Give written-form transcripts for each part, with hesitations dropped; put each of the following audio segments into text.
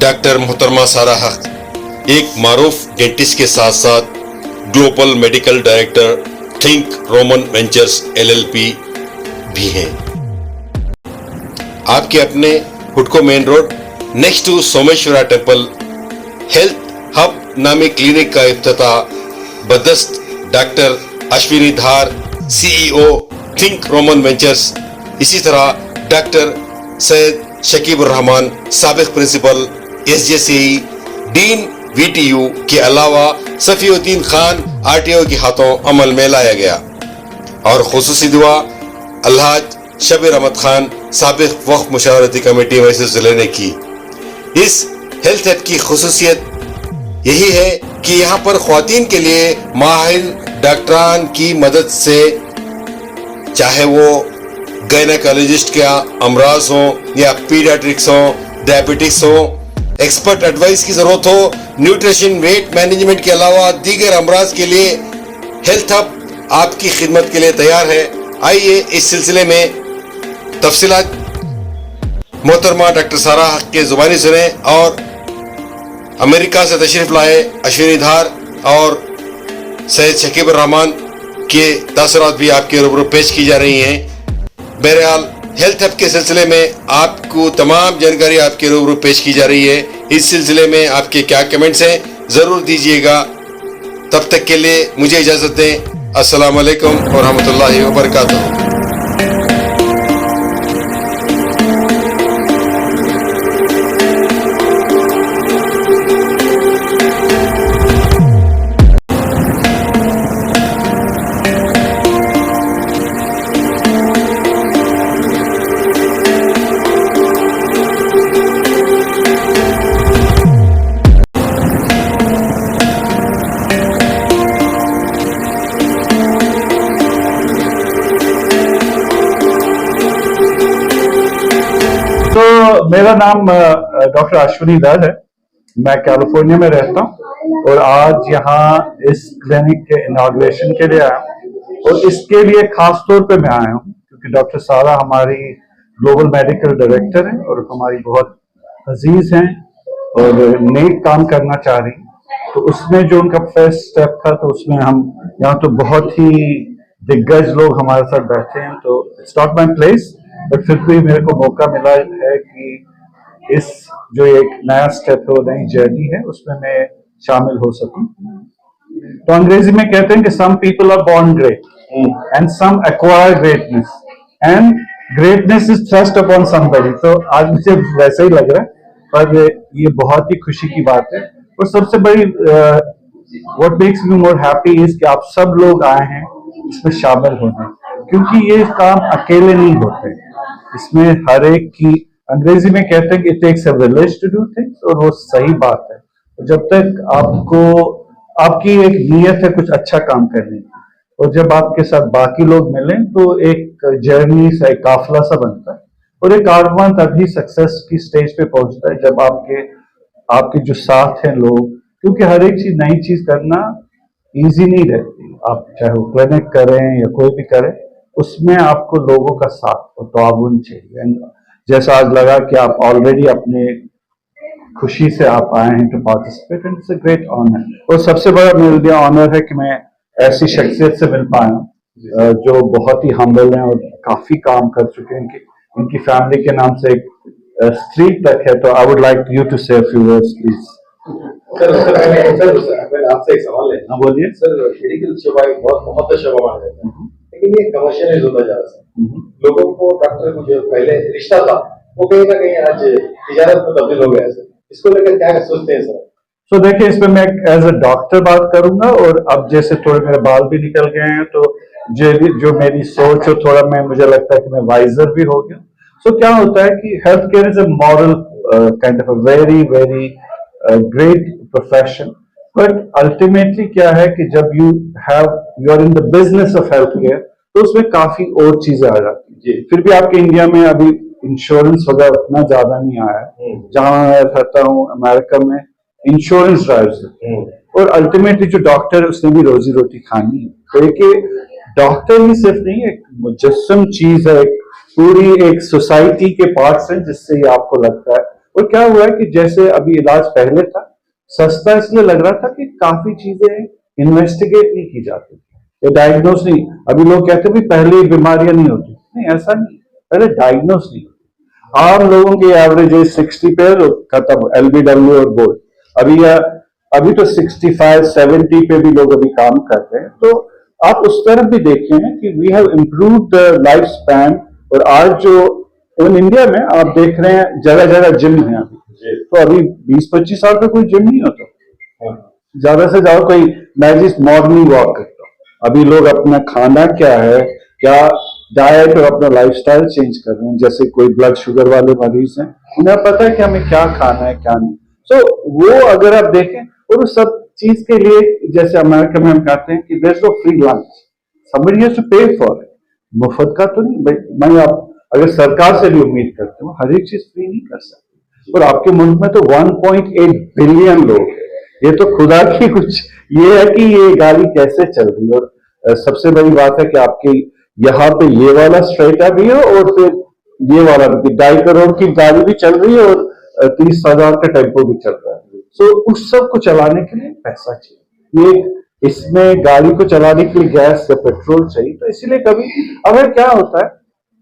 Doctor मोहतरमा सारा हक एक मारूफ डेंटिस्ट के साथ साथ global medical director Think Roman Ventures LLP भी हैं। आपके अपने हुडको main road next to Someshwara temple health hub नामी क्लिनिक का इफ्तिताह बदस्त doctor Ashwini Dhar CEO Think Roman Ventures, इसी तरह डॉक्टर सैयद शकीब उर रहमान साबिक प्रिंसिपल SJCE डीन VTU के अलावा सफीउद्दीन खान RTO के हाथों अमल में लाया गया और खुसूसी दुआ अलहाज शबीर अहमद खान साबिक वक्फ मुशावरती कमेटी वैसे जिले ने की। इस हेल्थ हब की खुसूसियत यही है कि यहाँ पर ख्वातीन के लिए माहिर डॉक्टरान की मदद से, चाहे वो गायनेकोलॉजिस्ट के अमराज हो या पीडियाट्रिक्स हो, डायबिटिक्स हो, एक्सपर्ट एडवाइस की जरूरत हो, न्यूट्रिशन वेट मैनेजमेंट के अलावा दीगर अमराज के लिए हेल्थ हब आपकी खिदमत के लिए तैयार है। आइए इस सिलसिले में तफसीलात मोहतरमा डॉक्टर सारा हक के जुबानी सुने और अमेरिका से तशरीफ लाए अश्विनी धार और सैयद शकीब उर रहमान के तासुरात भी आपके रूबरू पेश की जा रही हैं। बहरहाल हेल्थ हब के सिलसिले में आपको तमाम जानकारी आपके रूबरू पेश की जा रही है। इस सिलसिले में आपके क्या कमेंट्स हैं जरूर दीजिएगा। तब तक के लिए मुझे इजाजत दें। अस्सलाम वालेकुम व रहमतुल्लाहि व बरकातुहू। तो मेरा नाम डॉक्टर अश्विनी धार है। मैं कैलिफोर्निया में रहता हूँ और आज यहाँ इस क्लिनिक के इनॉग्रेशन के लिए आया हूँ और इसके लिए खास तौर पे मैं आया हूँ क्योंकि डॉक्टर सारा हमारी ग्लोबल मेडिकल डायरेक्टर हैं और हमारी बहुत अजीज हैं और नेक काम करना चाह रही हैं। तो उसमें जो उनका फर्स्ट स्टेप था तो उसमें हम यहाँ तो बहुत ही दिग्गज लोग हमारे साथ बैठे हैं, तो it's not my place but फिर भी मेरे को मौका मिला है कि इस जो एक नया स्टेप है, नई जर्नी है, उसमें मैं शामिल हो सकूं। तो अंग्रेजी में कहते हैं कि some people are born great and some acquire greatness and greatness is thrust upon somebody. तो आज मुझे वैसे ही लग रहा है, पर ये बहुत ही खुशी की बात है। और सबसे बड़ी what makes me more happy is कि आप सब लोग आए हैं इसमें शामिल होने, क्योंकि ये काम अकेले नहीं होते, इसमें हर एक की, अंग्रेजी में कहते हैं कि it takes a village to do things, और वो सही बात है। जब तक आपको आपकी एक नीयत है कुछ अच्छा काम करने की और जब आपके साथ बाकी लोग मिलें तो एक जर्नी सा, एक काफिला सा बनता है और एक कारवां तभी सक्सेस की स्टेज पे पहुंचता है जब आपके जो साथ हैं लोग, क्योंकि हर एक चीज नई चीज करना इजी नहीं रहती। आप चाहे वो क्लिनिक करें या कोई भी करें, उसमें आपको लोगों का साथ और ताउन चाहिए। जैसा आज लगा कि आप ऑलरेडी अपने खुशी से आप आए हैं to participate and it's a great honour. और सबसे बड़ा मेरे लिए ऑनर है कि मैं ऐसी शख्सियत से मिल पाया जो बहुत ही हम्बल हैं और काफी काम कर चुके हैं। इनकी फैमिली के नाम से एक स्ट्रीट तक है। तो I would like you to say a few words please. Sir आपसे एक सवाल है। हाँ बोलिए। सर मेडिकल सेवा एक बहुत सेवा माना जाता है, लेकिन ये कमर्शियलाइज होता जा रहा है। लोगों को डॉक्टर को जो पहले रिश्ता था वो कहीं ना कहीं आज तिजारत में तब्दील हो गया है। सर इसको लेकर क्या सोचते हैं सर? तो देखिए, इसमें मैं एज अ डॉक्टर बात करूंगा और अब जैसे थोड़े मेरे बाल भी निकल गए हैं तो जो मेरी सोच है थोड़ा मुझे लगता है कि मैं वाइजर भी हो गया। सो क्या होता है कि health care is a moral kind of a very very great profession, but ultimately क्या है कि जब you are in the business of health care तो उसमें काफी और चीजें आ जाती है। फिर भी आपके इंडिया में अभी इंश्योरेंस वगैरह उतना ज्यादा नहीं आया है। जहां मैं रहता हूँ अमेरिका में इंश्योरेंस ड्राइव्स है और अल्टीमेटली जो डॉक्टर है उसने भी रोजी रोटी खानी है। तो देखिए, डॉक्टर ही सिर्फ नहीं, एक मुजस्सम चीज है, पूरी एक सोसाइटी के पार्ट्स हैं जिससे ये आपको लगता है। और क्या हुआ है कि जैसे अभी इलाज पहले था सस्ता इसलिए लग रहा था कि काफी चीजें इन्वेस्टिगेट नहीं की जाती थी, डायग्नोस नहीं। अभी लोग कहते हैं भी पहले बीमारियां नहीं होती, नहीं ऐसा नहीं, पहले डायग्नोस नहीं होती। आम लोगों की एवरेज एज 60 पे खत्म, एलबीडब्ल्यू और बोर्ड। अभी तो 65-70 पे भी लोग अभी काम कर रहे हैं। तो आप उस तरफ भी देखें कि we have improved the life span. और आज जो इवन इंडिया में आप देख रहे हैं जगह जगह जिम है अभी, तो अभी 20-25 साल का कोई जिम नहीं होता, ज्यादा से ज्यादा कोई, मैं जिस मॉर्निंग वॉक करता हूँ। अभी लोग अपना खाना क्या है, क्या डाइट और अपना लाइफस्टाइल चेंज कर रहे हैं। जैसे कोई ब्लड शुगर वाले मरीज हैं, उन्हें पता है कि हमें क्या खाना है क्या नहीं। सो वो अगर आप देखें, और उस सब चीज के लिए जैसे अमेरिका में हम कहते हैं कि there is no free lunch, somebody has to pay for it। मुफ्त का तो नहीं भाई, मैं आप अगर सरकार से भी उम्मीद करते हो हर एक चीज फ्री नहीं कर सकते। और आपके मुल्क में तो 1.8 बिलियन लोग हैं, ये तो खुदा की कुछ ये है कि ये गाड़ी कैसे चल रही है। और सबसे बड़ी बात है कि आपके यहाँ पे ये वाला स्ट्रेटा भी है और फिर ये वाला भी, 2.5 करोड़ की गाड़ी भी चल रही है और 30,000 का टेम्पो भी चल रहा है। सो उस सब को चलाने के लिए पैसा चाहिए, ये इसमें गाड़ी को चलाने के लिए गैस या पेट्रोल चाहिए। तो इसीलिए कभी अगर क्या होता है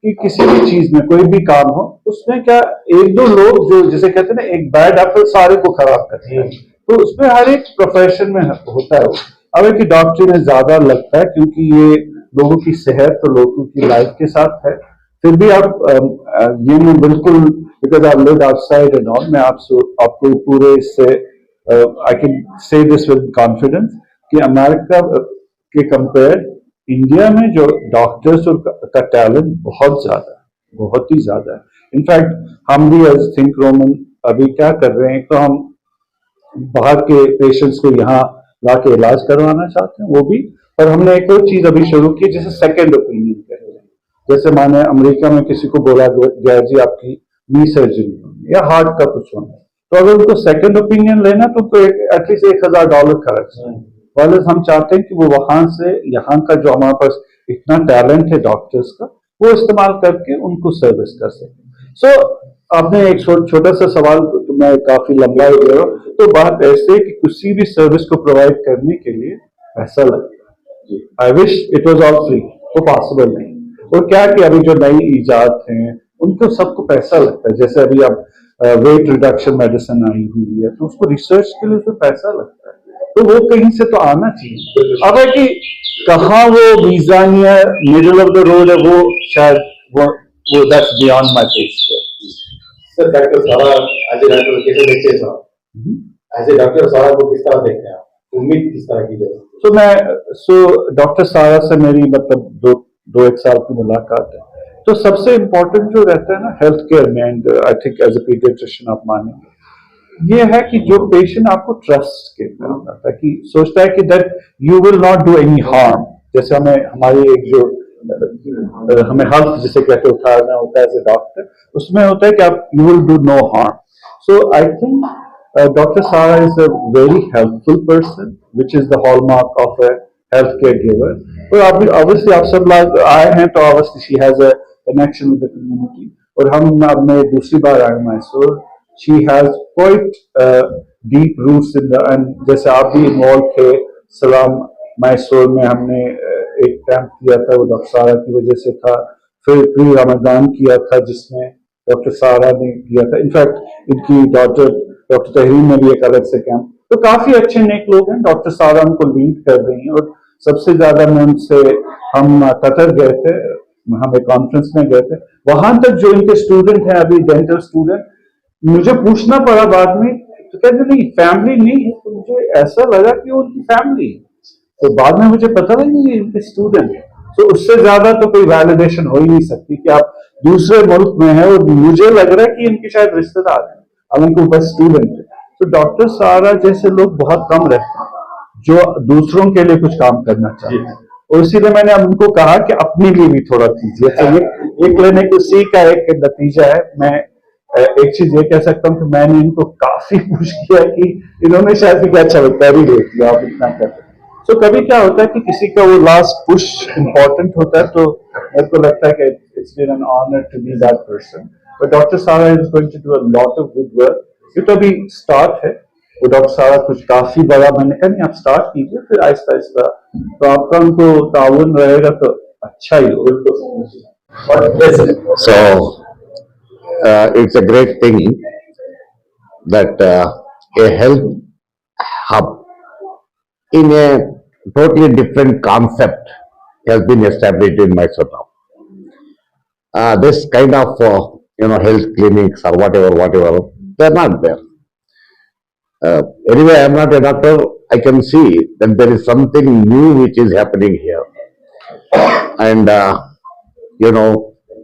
कि किसी भी चीज में कोई भी काम हो, उसमें क्या एक दो लोग जो जिसे कहते हैं ना एक बैड एप्पल सारे को खराब करते हैं, तो उसमें हर एक प्रोफेशन में होता है वो। अब कि डॉक्टरी में ज्यादा लगता है क्योंकि ये लोगों की सेहत तो लोगों की लाइफ के साथ है। फिर भी आप ये मैं बिल्कुल, because I live outside and all, मैं आपको पूरे इससे I can say this with confidence कि अमेरिका के कंपेयर इंडिया में जो डॉक्टर्स का टैलेंट बहुत ज्यादा है, बहुत ही ज्यादा है। इनफैक्ट हम भी एज थिंक रोमन अभी क्या कर रहे हैं, तो हम बाहर के पेशेंट्स को यहाँ ला के इलाज करवाना चाहते हैं वो भी। और हमने एक और चीज अभी शुरू की जैसे सेकेंड ओपिनियन कहते हैं। जैसे माने अमेरिका में किसी को बोला गया जी आपकी नी सर्जरी होगी या हार्ट का कुछ होना है, तो अगर उनको सेकेंड ओपिनियन लेना तो एटलीस्ट $1,000 खर्च है। वाले हम चाहते हैं कि वो वहां से यहाँ का जो हमारे पास इतना टैलेंट है डॉक्टर्स का, वो इस्तेमाल करके उनको सर्विस कर सकें। सो आपने एक छोटा सा सवाल, तो मैं काफी लंबा हो गया हूँ, तो बात ऐसे है कि किसी भी सर्विस को प्रोवाइड करने के लिए पैसा लगता है। I wish it was all free, वो पॉसिबल नहीं। और क्या कि अभी जो नई इजाद हैं उनको सबको पैसा लगता है। जैसे अभी अब वेट रिडक्शन मेडिसिन आई हुई है, तो उसको रिसर्च के लिए तो पैसा लगता है, तो वो कहीं से तो आना चाहिए। अब है कि कहाँ वो मीज़ानिया मिडिल ऑफ द रोड है, वो शायद वो that's beyond my taste. Sir doctor Sara as a doctor कैसे देखते हैं साहब, एज ए डॉक्टर सारा को किस तरह देखते हैं आप, उम्मीद किस तरह की जाए? सो डॉक्टर सारा से मेरी मतलब दो एक साल की मुलाकात है। तो सबसे इम्पोर्टेंट जो रहता है ना हेल्थ केयर में, and I think as a paediatrician आप मानेंगे, ये है कि जो पेशेंट आपको ट्रस्ट के करता है, कि सोचता है कि that you will not do any harm. जैसे हमारी एक जो हमें हेल्थ जिसे कहते उठाना होता है एज ए डॉक्टर, उसमें होता है कि आप you will do no harm. So I think doctor Sara is a very helpful person, which is the hallmark of a health care giver. और ऑब्वियसली आप सब लोग आए हैं तो obviously she has a connection with the community. और अब मैं दूसरी बार आया Mysore, she has quite deep roots in the, and जैसे आप भी इन्वॉल्व थे सलाम मैसूर में, हमने एक कैंप किया था, वो डॉक्टर सारा की वजह से था। फिर प्री रमजान किया था जिसमें डॉक्टर सारा ने किया था। इनफैक्ट इनकी डॉटर डॉक्टर तहरीन ने भी एक अलग से कैंप। तो काफी अच्छे नेक लोग हैं, डॉक्टर सारा उनको लीड कर रही हैं। और सबसे ज्यादा मैं उनसे, हम कतर गए थे, हम एक कॉन्फ्रेंस में गए थे, वहां तक जो इनके स्टूडेंट हैं अभी डेंटल स्टूडेंट, मुझे पूछना पड़ा बाद में, तो कहते नहीं फैमिली नहीं है, तो मुझे ऐसा लगा कि वो उनकी फैमिली है। तो बाद में मुझे पता नहीं इनके स्टूडेंट है। तो उससे ज्यादा तो कोई वैलिडेशन हो ही नहीं सकती कि आप दूसरे मुल्क में है और मुझे लग रहा है कि इनके शायद रिश्तेदार है, हालांकि वो बस स्टूडेंट है। तो डॉक्टर सारा जैसे लोग बहुत कम रहते हैं जो दूसरों के लिए कुछ काम करना चाहते हैं। और इसीलिए मैंने अब उनको कहा कि अपने लिए भी थोड़ा कीजिए। तो ये क्लिनिक उसी का एक नतीजा है। मैं एक चीज ये कह सकता हूँ कि मैंने इनको काफी पुश किया कि इन्होंने शायद अच्छा वेरी ग्रेट आप इतना करते। तो कभी क्या होता है कि किसी का वो लास्ट पुश इम्पोर्टेंट होता है, तो मेरे को लगता है कि it's been an honour to be that person. but Dr. Sara is going to do a lot of good work. ये तो अभी स्टार्ट है, वो डॉक्टर सारा कुछ काफी बड़ा मैंने कहा नहीं, आप स्टार्ट कीजिए, फिर आहिस्ता आहिस्ता तो आपका उनको ताउन रहेगा तो अच्छा ही होगा। So it's a great thing that a health hub in a totally different concept has been established in Mysore now. This kind of health clinics or whatever, they're not there. Anyway, I'm not a doctor. I can see that there is something new which is happening here, and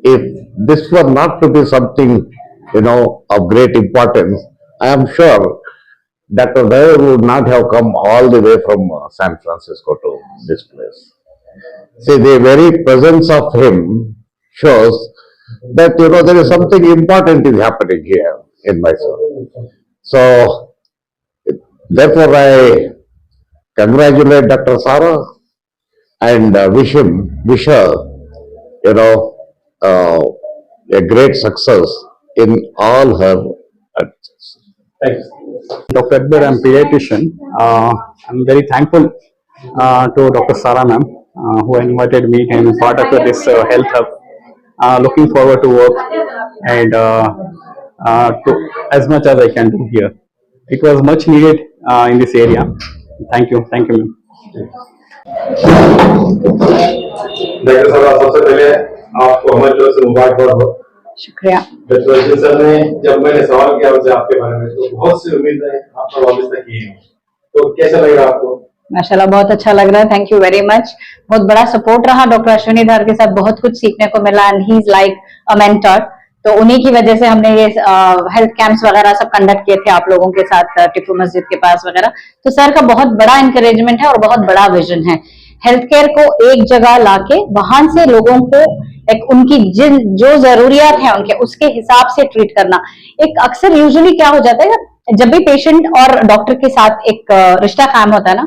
if this were not to be something of great importance, I am sure Dr. Dair would not have come all the way from San Francisco to this place. See, the very presence of him shows that there is something important is happening here in Mysore. So therefore I congratulate Dr. Sara and wish her a great success in all her actions. Thanks. Dr. Akbar, I'm pediatrician. I'm very thankful to Dr. Sara ma'am who invited me and is part of this health hub. Looking forward to work and to as much as I can do here. It was much needed in this area. Thank you ma'am. Doctor साहब, सबसे पहले आपको हमारी तरफ से मुबारकबाद हो। शुक्रिया। डॉक्टर अश्विन सर ने जब मैंने सवाल किया उनसे आपके बारे में तो बहुत सी उम्मीदें आपका वाबस्ता की हैं, तो कैसा लग रहा आपको? माशाल्लाह बहुत अच्छा लग रहा है, थैंक यू वेरी मच। बहुत बड़ा सपोर्ट रहा डॉक्टर अश्विनी धार के साथ, बहुत कुछ सीखने को मिला and he is like a mentor. तो उन्हीं की वजह से हमने ये हेल्थ कैंप्स वगैरह सब कंडक्ट किए थे आप लोगों के साथ टिपू मस्जिद के पास वगैरह। तो सर का बहुत बड़ा इंकरेजमेंट है और बहुत बड़ा विजन है हेल्थ केयर को एक जगह लाके वहां से लोगों को एक उनकी जो जरूरियात है उनके उसके हिसाब से ट्रीट करना। एक अक्सर यूजुअली क्या हो जाता है जब भी पेशेंट और डॉक्टर के साथ एक रिश्ता कायम होता है ना,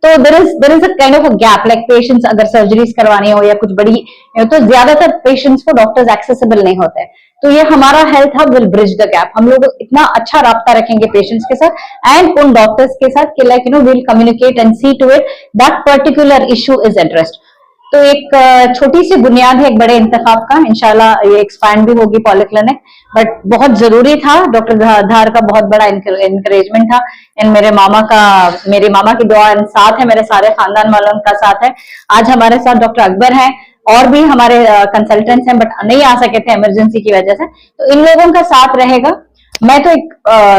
तो there is a kind of a gap, like patients अगर सर्जरीज करवानी हो या कुछ बड़ी, तो ज्यादातर पेशेंट्स को डॉक्टर्स एक्सेसिबल नहीं होते हैं। तो ये हमारा health hub will bridge the gap. हम लोग इतना अच्छा राब्ता रखेंगे पेशेंट्स के साथ एंड उन डॉक्टर्स के साथ कि like will communicate and see to it that particular issue is addressed. तो एक छोटी सी बुनियाद है एक बड़े इंतखाब का, इंशाल्लाह ये एक्सपैंड भी होगी पॉलीक्लिनिक, बट बहुत जरूरी था। डॉक्टर धार का बहुत बड़ा इंकरेजमेंट था एंड मेरी मामा की दुआ साथ है, मेरे सारे खानदान वालों का साथ है। आज हमारे साथ डॉक्टर अकबर हैं और भी हमारे कंसल्टेंट्स हैं, बट नहीं आ सके थे इमरजेंसी की वजह से, तो इन लोगों का साथ रहेगा। मैं तो एक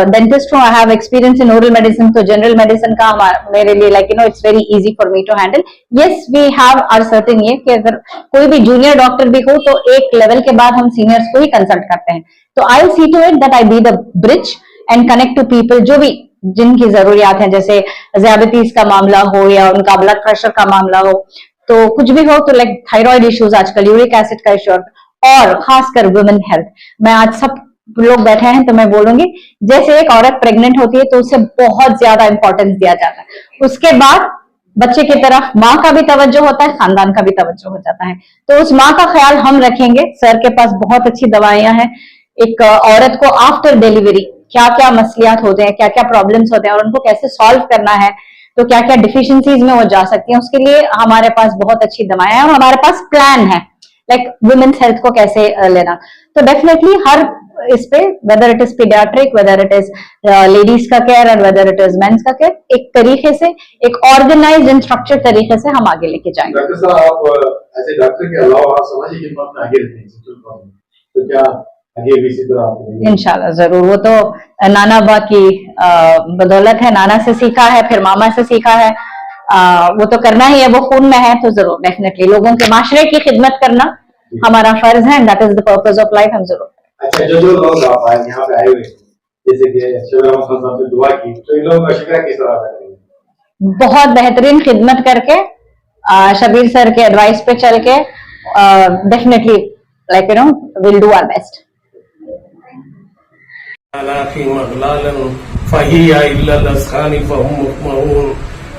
डेंटिस्ट हूँ, I have experience in oral medicine, तो जनरल मेडिसिन का मेरे लिए like it's very easy for me to handle. Yes we have our certain ये कि अगर कोई भी जूनियर डॉक्टर भी हो तो एक लेवल के बाद हम सीनियर्स को ही कंसल्ट करते हैं। तो I see to it that I be the bridge and connect to people जो भी जिनकी जरूरियात है, जैसे ज़ियाबतीस का मामला हो या उनका ब्लड प्रेशर का मामला हो, तो कुछ भी हो, तो लाइक थायराइड इश्यूज आजकल, यूरिक एसिड का इश्यू, और खासकर वुमेन हेल्थ। मैं आज सब लोग बैठे हैं तो मैं बोलूंगी जैसे एक औरत प्रेग्नेंट होती है तो उसे बहुत ज्यादा इंपॉर्टेंस दिया जाता है, उसके बाद बच्चे की तरफ माँ का भी तवज्जो होता है, खानदान का भी तवज्जो हो जाता है। तो उस माँ का ख्याल हम रखेंगे। सर के पास बहुत अच्छी दवाइयां हैं। एक औरत को आफ्टर डिलीवरी क्या क्या मसलियात होते हैं, क्या क्या प्रॉब्लम्स होते हैं और उनको कैसे सॉल्व करना है, तो क्या क्या डिफिशियंसीज में वो जा सकती है, उसके लिए हमारे पास बहुत अच्छी दवाएं हैं और हमारे पास प्लान है लाइक वुमेन्स हेल्थ को कैसे लेना। तो डेफिनेटली हर इस पे whether it is paediatric, whether it is ladies का केयर और वेदर इट इज मेंस का केयर, एक तरीके से एक ऑर्गेनाइज्ड एंड स्ट्रक्चर्ड तरीके से हम आगे लेके जाएंगे। डॉक्टर साहब, आप ऐसे डॉक्टर के अलावा सामाजिक खिदमत में आगे रहते हैं, तो क्या आगे भी इसी तरह आप? इंशाल्लाह जरूर। वो तो नाना बा की बदौलत है, नाना से सीखा है, फिर मामा से सीखा है, वो तो करना ही है, वो खून में है। तो जरूर डेफिनेटली लोगों के माशरे की खिदमत करना हमारा फर्ज है, that is the purpose of life. हम जरूर। अच्छा, जो लोग आप यहाँ पे आए हुए जैसे कि शबीर अहमद खान साहब ने दुआ की, तो इन लोगों का शुक्रिया किस तरह अदा करेंगे? बहुत बेहतरीन खिदमत करके, शबीर सर के एडवाइस पे चल के, definitely like will do our best.